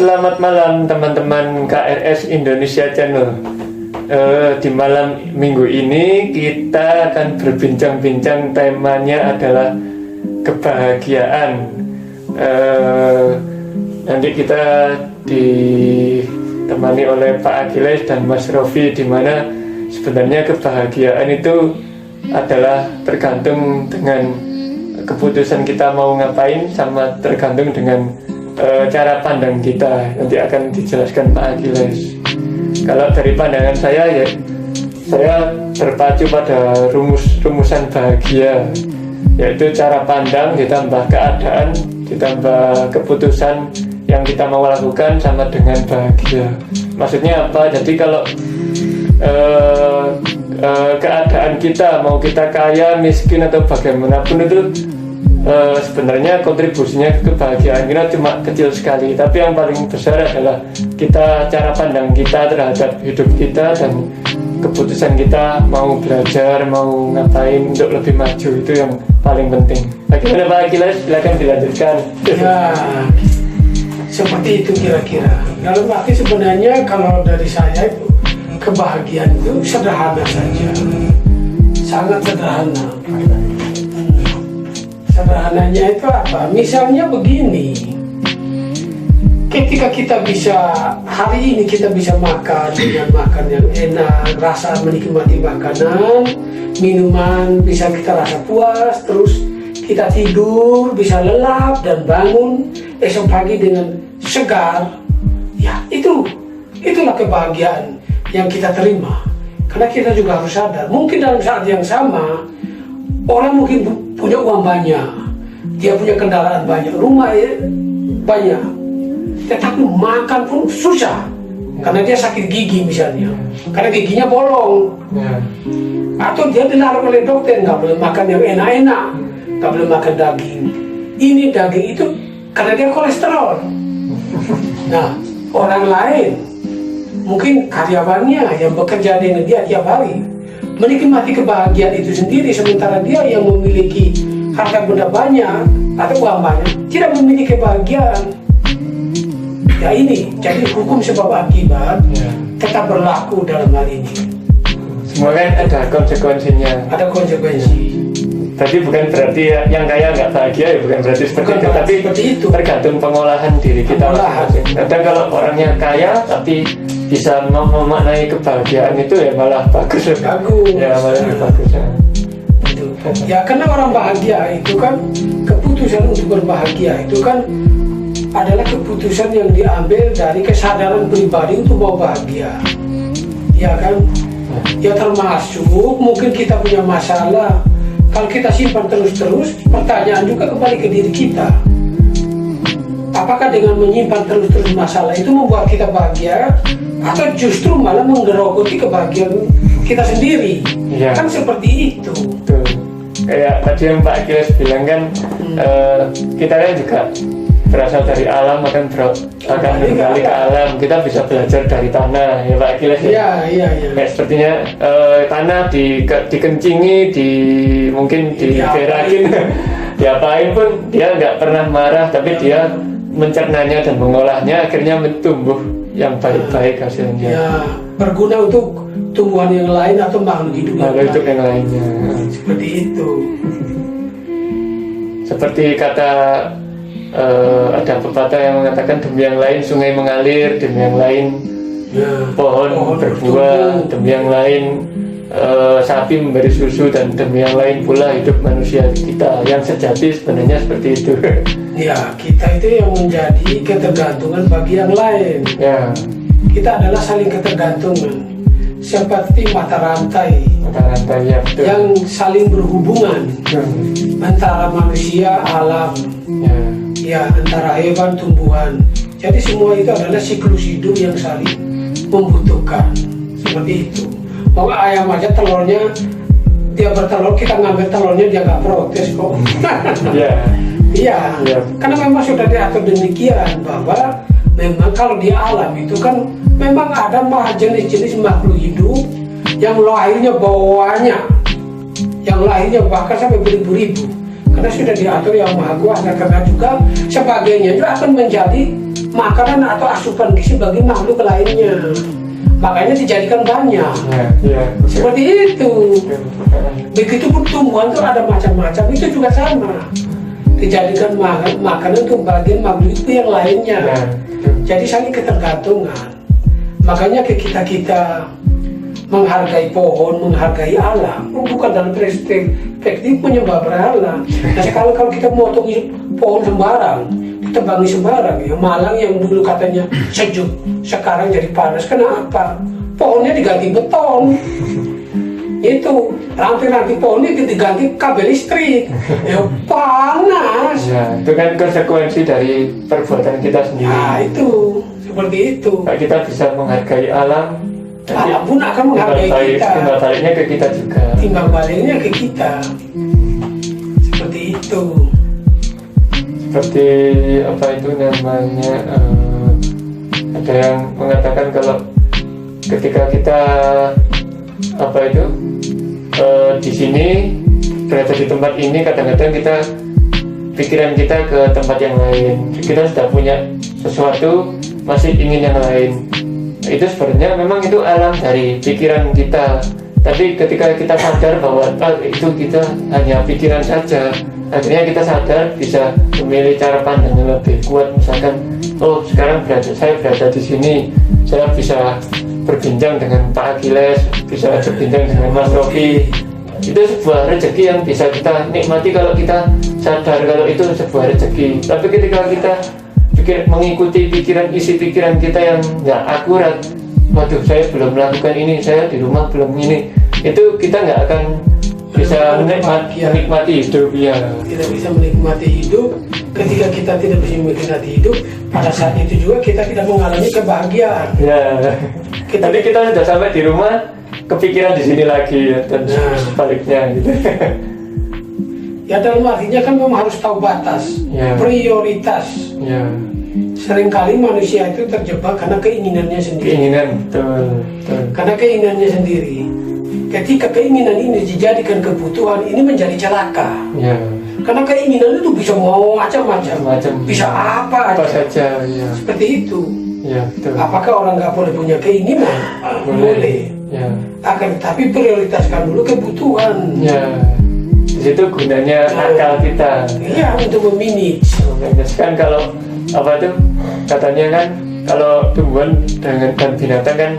Selamat malam teman-teman KRS Indonesia Channel. Di malam minggu ini kita akan berbincang-bincang, temanya adalah kebahagiaan. Nanti kita ditemani oleh Pak Achilles dan Mas Rofi, di mana sebenarnya kebahagiaan itu adalah tergantung dengan keputusan kita mau ngapain, sama tergantung dengan cara pandang kita. Nanti akan dijelaskan Pak Achilles. Kalau dari pandangan saya, ya saya terpacu pada rumusan bahagia, yaitu cara pandang ditambah keadaan ditambah keputusan yang kita mau lakukan sama dengan bahagia. Maksudnya apa? Jadi kalau keadaan kita, mau kita kaya, miskin atau bagaimanapun, itu sebenarnya kontribusinya ke kebahagiaan kita cuma kecil sekali. Tapi yang paling besar adalah cara pandang kita terhadap hidup kita dan keputusan kita mau belajar, mau ngapain untuk lebih maju. Itu yang paling penting. Bagaimana Pak Achilles? Silakan dilanjutkan. Ya, seperti itu kira-kira. Dalam arti sebenarnya kalau dari saya itu kebahagiaan itu sederhana saja, sangat sederhana. Sederhananya itu apa? Misalnya begini, ketika kita bisa, hari ini kita bisa makan dengan makan yang enak, rasa menikmati makanan, minuman, bisa kita rasa puas, terus kita tidur, bisa lelap dan bangun esok pagi dengan segar. Ya, itulah kebahagiaan yang kita terima. Karena kita juga harus sadar, mungkin dalam saat yang sama orang mungkin punya uang banyak, dia punya kendaraan banyak, rumah banyak, tetapi makan pun susah karena dia sakit gigi misalnya, karena giginya bolong, atau dia dilarang oleh dokter nggak boleh makan yang enak-enak, nggak boleh makan daging. Ini daging itu karena dia kolesterol. Nah, orang lain mungkin karyawannya yang bekerja dengan dia tiap hari menikmati kebahagiaan itu sendiri, sementara dia yang memiliki harta benda banyak atau uang banyak tidak memiliki kebahagiaan. Ya, ini jadi hukum sebab akibat tetap berlaku dalam hal ini. Semua kan ada konsekuensinya. Ada konsekuensi. Tapi bukan berarti yang kaya nggak bahagia, ya bukan berarti seperti itu. Tapi seperti itu. Tergantung pengolahan diri kita masing-masing. Kadang kalau orangnya kaya tapi bisa memaknai kebahagiaan, itu ya malah bagus. Bagus. Ya malah bagus ya. Itu. Ya, karena orang bahagia itu kan, keputusan untuk berbahagia itu kan adalah keputusan yang diambil dari kesadaran pribadi untuk mau bahagia. Ya kan? Ya, termasuk mungkin kita punya masalah. Kalau kita simpan terus-terus, pertanyaan juga kembali ke diri kita. Apakah dengan menyimpan terus-terus masalah itu membuat kita bahagia, atau justru malah menggerogoti kebahagiaan kita sendiri? Ya. Kan seperti itu. Betul. Kayak tadi yang Pak Achilles bilang kan, kita kan juga berasal dari alam, akan kembali ke alam. Kita bisa belajar dari tanah, ya Pak Achilles. Iya. Kayak sepertinya tanah dikencingi, mungkin diberakin, diapain pun dia nggak pernah marah, tapi dia mencernanya dan mengolahnya, akhirnya tumbuh yang baik-baik hasilnya. Ya, berguna untuk tumbuhan yang lain atau makhluk hidup yang lainnya. Seperti itu. Seperti kata ada pepatah yang mengatakan, demi yang lain sungai mengalir, demi yang lain pohon berbuah, demi yang lain sapi memberi susu, dan demi yang lain pula hidup manusia kita. Yang sejati sebenarnya seperti itu. Ya, kita itu yang menjadi ketergantungan bagi yang lain. Ya. Kita adalah saling ketergantungan, seperti mata rantai ya, betul. Yang saling berhubungan antara manusia, alam, ya antara hewan, tumbuhan. Jadi semua itu adalah siklus hidup yang saling membutuhkan. Seperti itu. Mau ayam aja telurnya, dia bertelur, kita ngambil telurnya, dia nggak protes kok. Iya, karena memang sudah diatur demikian, bahwa memang kalau di alam itu kan memang ada jenis-jenis makhluk hidup yang lahirnya banyak, yang lahirnya bahkan sampai beribu-ribu, karena sudah diatur yang Maha Kuasa. Karena juga sebagainya juga akan menjadi makanan atau asupan gizi bagi makhluk lainnya. Makanya dijadikan banyak. Seperti itu. Begitupun tumbuhan itu ada macam-macam, itu juga sama. Dijadikan makanan untuk bagian makhluk itu yang lainnya. Jadi saling ketergantungan. Makanya kita menghargai pohon, menghargai alam, bukan dalam perspektif menyembah berhala. Nah sekarang kalau kita motong pohon sembarang, kita bangun sembarang, ya Malang yang dulu katanya sejuk, sekarang jadi panas. Kenapa? Pohonnya diganti beton. Itu ranting-ranting pohonnya diganti kabel listrik. Ya panas. Ya, itu kan konsekuensi dari perbuatan kita sendiri. Nah itu seperti itu. Nah, kita bisa menghargai alam. Alam pun akan menghargai kita. Timbal baliknya ke kita juga. Timbal baliknya ke kita. Seperti itu. Seperti apa itu namanya? Ada yang mengatakan kalau ketika kita apa itu di sini berada di tempat ini, kadang-kadang kita pikiran kita ke tempat yang lain. Kita sudah punya sesuatu, masih ingin yang lain. Itu sebenarnya memang itu alam dari pikiran kita, tapi ketika kita sadar bahwa itu kita hanya pikiran saja, akhirnya kita sadar bisa memilih cara pandang yang lebih kuat. Misalkan, oh sekarang saya berada di sini, saya bisa berbincang dengan Pak Achilles, bisa berbincang dengan Mas Rofi. Itu sebuah rezeki yang bisa kita nikmati kalau kita sadar kalau itu sebuah rezeki. Tapi ketika kita mengikuti isi pikiran kita yang nggak akurat, waduh saya belum melakukan ini, saya di rumah belum ini, itu kita nggak akan bisa menikmati hidup. Ya, tidak bisa menikmati hidup. Ketika kita tidak bisa menikmati hidup, pada saat itu juga kita tidak mengalami kebahagiaan. Ya, nanti kita sudah sampai di rumah kepikiran di sini lagi, dan sebaliknya gitu. Ya dalam artinya kan memang harus tahu batas, prioritas. Seringkali manusia itu terjebak karena keinginannya sendiri. Betul. Karena keinginannya sendiri. Ketika keinginan ini dijadikan kebutuhan, ini menjadi celaka. Karena keinginan itu bisa mau macam-macam. Bisa apa saja. Seperti itu. Betul. Apakah orang nggak boleh punya keinginan? Boleh. Akan tapi prioritaskan dulu kebutuhan. Di situ gunanya akal kita. Iya, untuk memanage. Kan kalau apa tuh katanya kan kalau tumbuhan dan binatang kan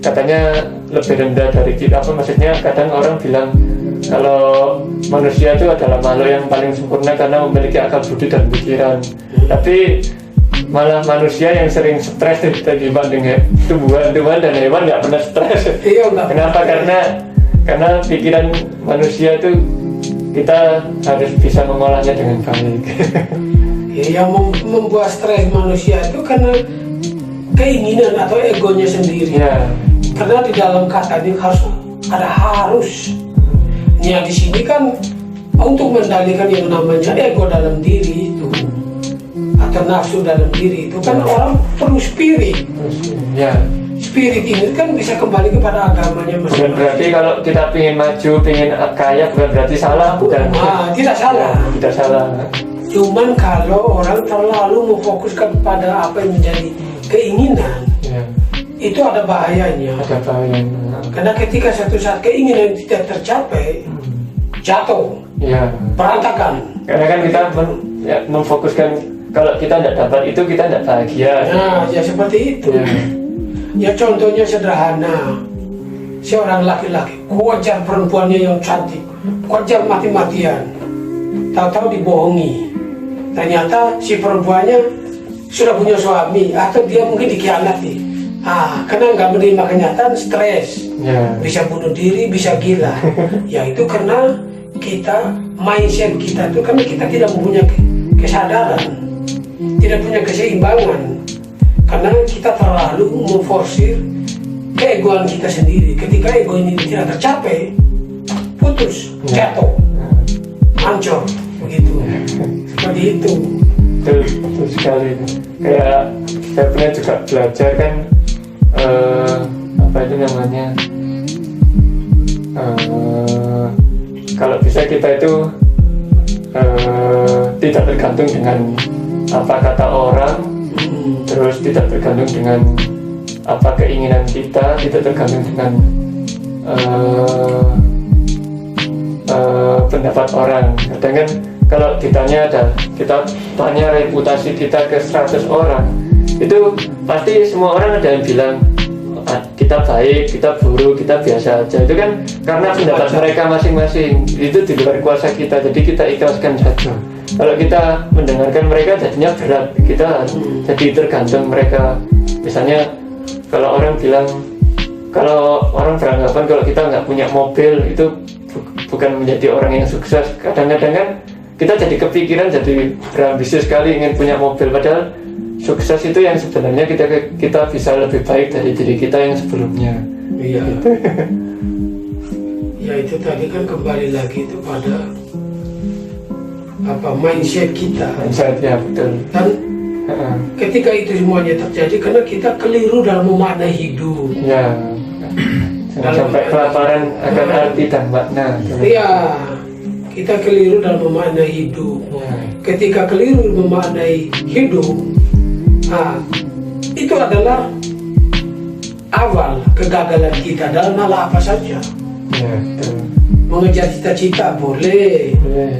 katanya lebih rendah dari kita. Apa maksudnya? Kadang orang bilang kalau manusia itu adalah makhluk yang paling sempurna karena memiliki akal budi dan pikiran. Tapi malah manusia yang sering stres dibanding tumbuhan dan hewan nggak pernah stres. Kenapa? Karena pikiran manusia itu kita harus bisa mengolahnya dengan baik. Yang membuat stres manusia itu karena keinginan atau egonya sendiri. Karena di dalam kata ini harus. Ya di sini kan untuk mendalikan yang namanya ego dalam diri itu atau nafsu dalam diri itu kan orang perlu spirit. Spirit ini kan bisa kembali kepada agamanya masing-masing. Berarti kalau kita ingin maju, ingin kaya, bukan berarti salah, bukan? Tidak salah. Tidak salah. Cuman kalau orang terlalu memfokuskan pada apa yang menjadi keinginan, itu ada bahayanya. Karena ketika satu saat keinginan tidak tercapai, jatuh, berantakan. Karena kan kita memfokuskan kalau kita tidak dapat itu kita tidak bahagia. Ya seperti itu. Ya contohnya sederhana, seorang laki-laki kejar perempuannya yang cantik, kejar mati-matian, tahu-tahu dibohongi. Ternyata si perempuannya sudah punya suami atau dia mungkin dikhianati. Karena nggak menerima kenyataan, stres, bisa bunuh diri, bisa gila. Ya itu karena kita mindset kita itu karena kita tidak mempunyai kesadaran, tidak punya keseimbangan. Karena kita terlalu memforsir keegoan kita sendiri. Ketika ego ini tidak tercapai, putus, jatuh, hancur, begitu. Seperti itu. Betul sekali. Kayak saya pernah juga belajar kan, apa itu namanya? Kalau bisa kita itu tidak tergantung dengan apa kata orang, terus tidak tergantung dengan apa keinginan kita, tidak tergantung dengan pendapat orang. Kadang kan kalau kita tanya reputasi kita ke 100 orang, itu pasti semua orang ada yang bilang kita baik, kita buruk, kita biasa aja. Itu kan karena pendapat mereka masing-masing, itu di luar kuasa kita, jadi kita ikhlaskan saja. Kalau kita mendengarkan mereka jadinya berat, kita jadi tergantung mereka. Misalnya kalau orang beranggapan kalau kita nggak punya mobil itu bukan menjadi orang yang sukses. Kadang-kadang kan kita jadi kepikiran, jadi berambisi sekali ingin punya mobil, padahal sukses itu yang sebenarnya kita bisa lebih baik dari diri kita yang sebelumnya. Iya. Ya itu tadi kan kembali lagi itu pada mindset kita. Mindset, ya betul. Dan ketika itu semuanya terjadi karena kita keliru dalam memaknai hidup. Ya. Jangan sampai kelaparan akan arti dan makna. Iya. Kita keliru dalam memaknai hidup. Ketika keliru memaknai hidup, itu adalah awal kegagalan kita dalam hal apa saja. Ya, mengejar cita-cita boleh,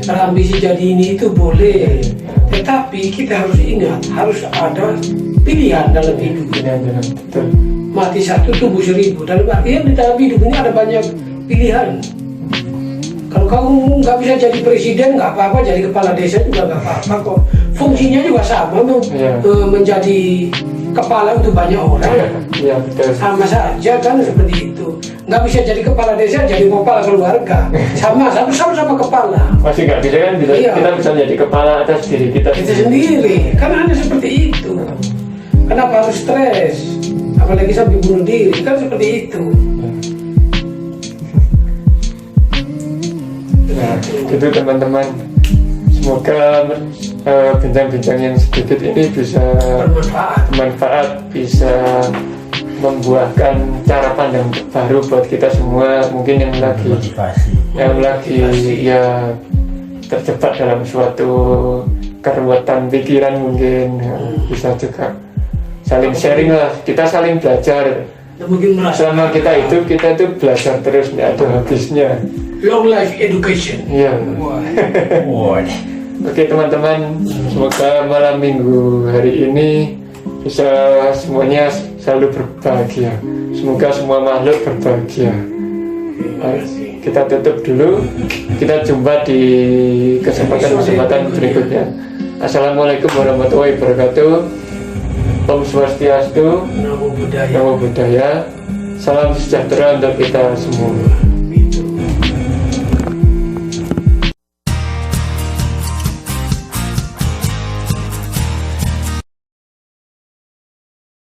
berambisi jadi ini itu boleh, tetapi kita harus ingat harus ada pilihan dalam hidup. Betul. Mati satu tubuh 1000. Dalam artian di dalam hidup ini ada banyak pilihan. Kalau kamu nggak bisa jadi presiden nggak apa-apa, jadi kepala desa juga nggak apa-apa kok. Fungsinya juga sama, menjadi kepala untuk banyak orang. Ya, betul. Sama saja kan seperti itu. Nggak bisa jadi kepala desa, jadi kepala keluarga. Sama kepala. Masih nggak bisa kan? Kita bisa jadi kepala atas diri kita sendiri. Kan hanya seperti itu. Kenapa harus stres? Apalagi sampai bunuh diri, kan seperti itu. Nah, itu teman-teman. Semoga bincang-bincang yang sedikit ini bisa bermanfaat, bisa membuahkan cara pandang baru buat kita semua. Mungkin yang lagi ya terjebak dalam suatu keruwetan pikiran, mungkin bisa juga saling sharing lah, kita saling belajar. Selama kita hidup, kita itu belajar terus, nggak ada habisnya. Long life education. Iya. Oke teman-teman, semoga malam minggu hari ini bisa semuanya selalu berbahagia. Semoga semua makhluk berbahagia. Kita tutup dulu. Kita jumpa di kesempatan berikutnya. Assalamualaikum warahmatullahi wabarakatuh. Om Swastiastu. Namo Buddhaya. Salam sejahtera untuk kita semua.